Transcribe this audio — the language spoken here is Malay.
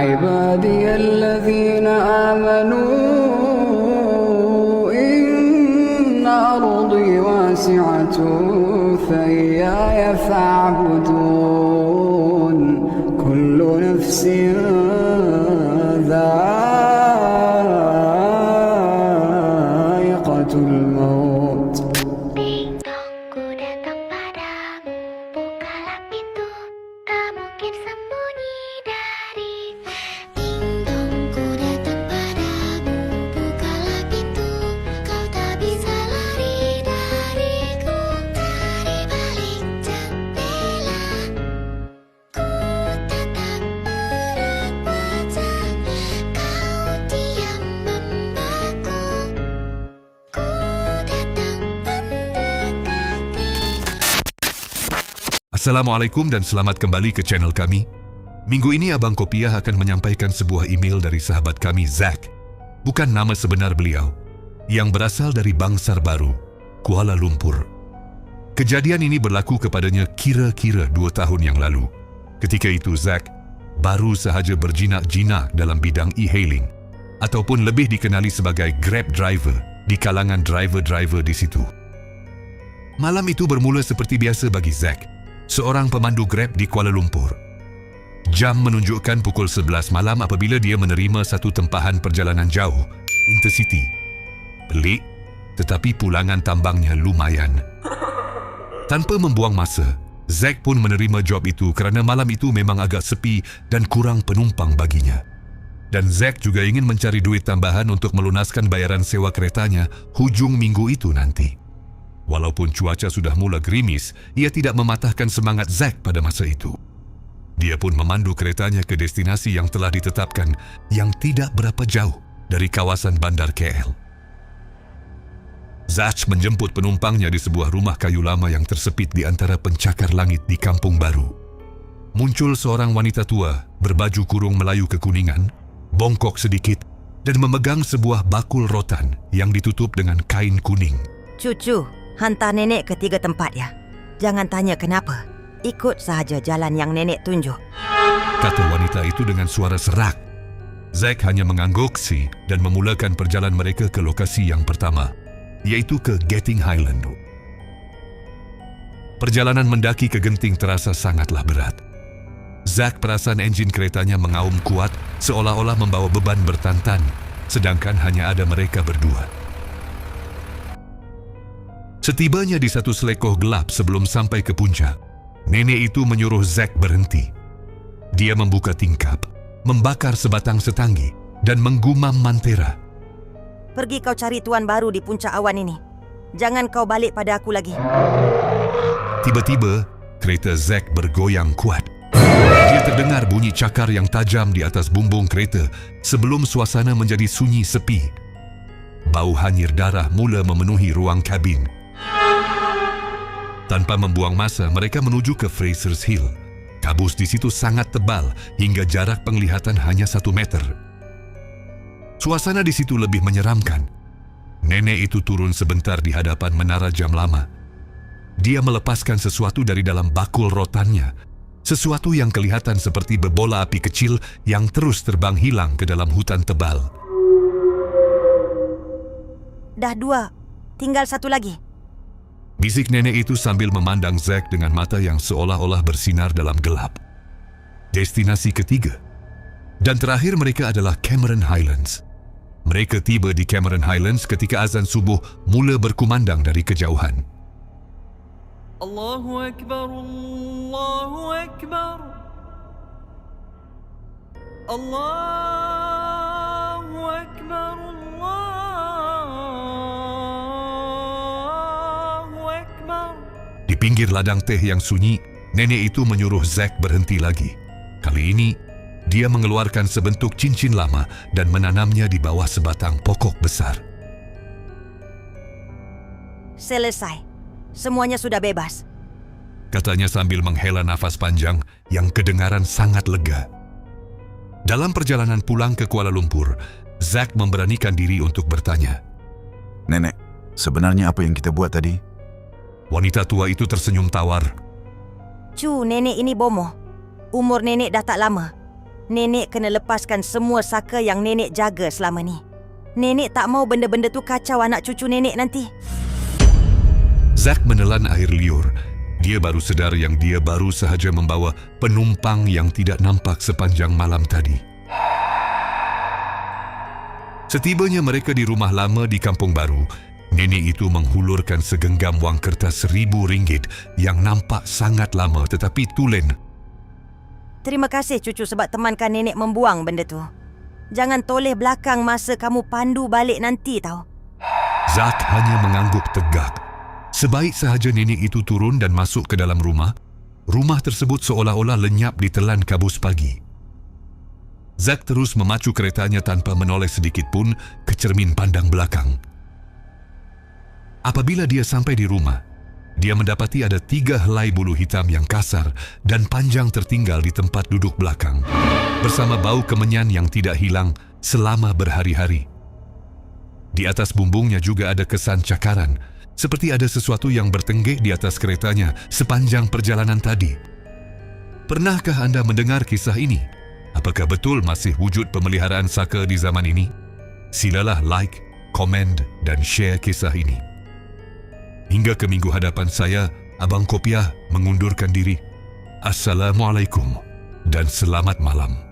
عبادي الذين آمنوا إن أرضي واسعة فإياي فاعبدون كل نفس ذائقة الموت. Ding dong, ku datang padamu. Bukalah pintu, tak mungkin sembunyi dari. Ding dong, ku datang padamu. Bukalah pintu, kau tak bisa lari dariku. Dari balik jendela, ku tatap erat mata. Kau diam membeku. Ku datang mendekati. Assalamualaikum dan selamat kembali ke channel kami. Minggu ini Abang Kopiah akan menyampaikan sebuah email dari sahabat kami Zack. Bukan nama sebenar beliau, yang berasal dari Bangsar Baru, Kuala Lumpur. Kejadian ini berlaku kepadanya kira-kira 2 tahun yang lalu. Ketika itu Zack baru sahaja berjinak-jinak dalam bidang e-hailing, ataupun lebih dikenali sebagai Grab driver di kalangan driver-driver di situ. Malam itu bermula seperti biasa bagi Zack, seorang pemandu Grab di Kuala Lumpur. Jam menunjukkan pukul 11 malam apabila dia menerima satu tempahan perjalanan jauh, Intercity. Pelik, tetapi pulangan tambangnya lumayan. Tanpa membuang masa, Zack pun menerima job itu kerana malam itu memang agak sepi dan kurang penumpang baginya. Dan Zack juga ingin mencari duit tambahan untuk melunaskan bayaran sewa keretanya hujung minggu itu nanti. Walaupun cuaca sudah mula gerimis, ia tidak mematahkan semangat Zack pada masa itu. Dia pun memandu keretanya ke destinasi yang telah ditetapkan yang tidak berapa jauh dari kawasan bandar KL. Zack menjemput penumpangnya di sebuah rumah kayu lama yang tersepit di antara pencakar langit di Kampung Baru. Muncul seorang wanita tua berbaju kurung Melayu kekuningan, bongkok sedikit dan memegang sebuah bakul rotan yang ditutup dengan kain kuning. Cucu, hantar nenek ke 3 tempat ya. Jangan tanya kenapa. Ikut sahaja jalan yang nenek tunjuk. Kata wanita itu dengan suara serak. Zack hanya mengangguk si dan memulakan perjalanan mereka ke lokasi yang pertama, iaitu ke Genting Highland. Perjalanan mendaki ke Genting terasa sangatlah berat. Zack perasan enjin keretanya mengaum kuat seolah-olah membawa beban bertantan, sedangkan hanya ada mereka berdua. Setibanya di satu selekoh gelap sebelum sampai ke puncak, nenek itu menyuruh Zack berhenti. Dia membuka tingkap, membakar sebatang setanggi dan menggumam mantera. Pergi kau cari tuan baru di puncak awan ini. Jangan kau balik pada aku lagi. Tiba-tiba, kereta Zack bergoyang kuat. Dia terdengar bunyi cakar yang tajam di atas bumbung kereta sebelum suasana menjadi sunyi sepi. Bau hanyir darah mula memenuhi ruang kabin. Tanpa membuang masa, mereka menuju ke Fraser's Hill. Kabus di situ sangat tebal hingga jarak penglihatan hanya 1 meter. Suasana di situ lebih menyeramkan. Nenek itu turun sebentar di hadapan menara jam lama. Dia melepaskan sesuatu dari dalam bakul rotannya. Sesuatu yang kelihatan seperti bebola api kecil yang terus terbang hilang ke dalam hutan tebal. Dah 2, tinggal 1 lagi. Bisik nenek itu sambil memandang Zack dengan mata yang seolah-olah bersinar dalam gelap. Destinasi ketiga dan terakhir mereka adalah Cameron Highlands. Mereka tiba di Cameron Highlands ketika azan subuh mula berkumandang dari kejauhan. Allahu Akbar, Allahu Akbar, Allahu Akbar, Allahu Akbar. Di pinggir ladang teh yang sunyi, nenek itu menyuruh Zack berhenti lagi. Kali ini, dia mengeluarkan sebentuk cincin lama dan menanamnya di bawah sebatang pokok besar. Selesai. Semuanya sudah bebas. Katanya sambil menghela nafas panjang yang kedengaran sangat lega. Dalam perjalanan pulang ke Kuala Lumpur, Zack memberanikan diri untuk bertanya. Nenek, sebenarnya apa yang kita buat tadi? Wanita tua itu tersenyum tawar. Cu, nenek ini bomoh. Umur nenek dah tak lama. Nenek kena lepaskan semua saka yang nenek jaga selama ni. Nenek tak mau benda-benda tu kacau anak cucu nenek nanti. Zack menelan air liur. Dia baru sedar yang dia baru sahaja membawa penumpang yang tidak nampak sepanjang malam tadi. Setibanya mereka di rumah lama di kampung baru, nenek itu menghulurkan segenggam wang kertas RM1,000 yang nampak sangat lama tetapi tulen. Terima kasih cucu sebab temankan nenek membuang benda tu. Jangan toleh belakang masa kamu pandu balik nanti tau. Zack hanya mengangguk tegak. Sebaik sahaja nenek itu turun dan masuk ke dalam rumah, rumah tersebut seolah-olah lenyap ditelan kabus pagi. Zack terus memacu keretanya tanpa menoleh sedikit pun ke cermin pandang belakang. Apabila dia sampai di rumah, dia mendapati ada 3 helai bulu hitam yang kasar dan panjang tertinggal di tempat duduk belakang, bersama bau kemenyan yang tidak hilang selama berhari-hari. Di atas bumbungnya juga ada kesan cakaran, seperti ada sesuatu yang bertenggek di atas keretanya sepanjang perjalanan tadi. Pernahkah anda mendengar kisah ini? Apakah betul masih wujud pemeliharaan saka di zaman ini? Silalah like, komen dan share kisah ini. Hingga ke minggu hadapan saya, Abang Kopiah mengundurkan diri. Assalamualaikum dan selamat malam.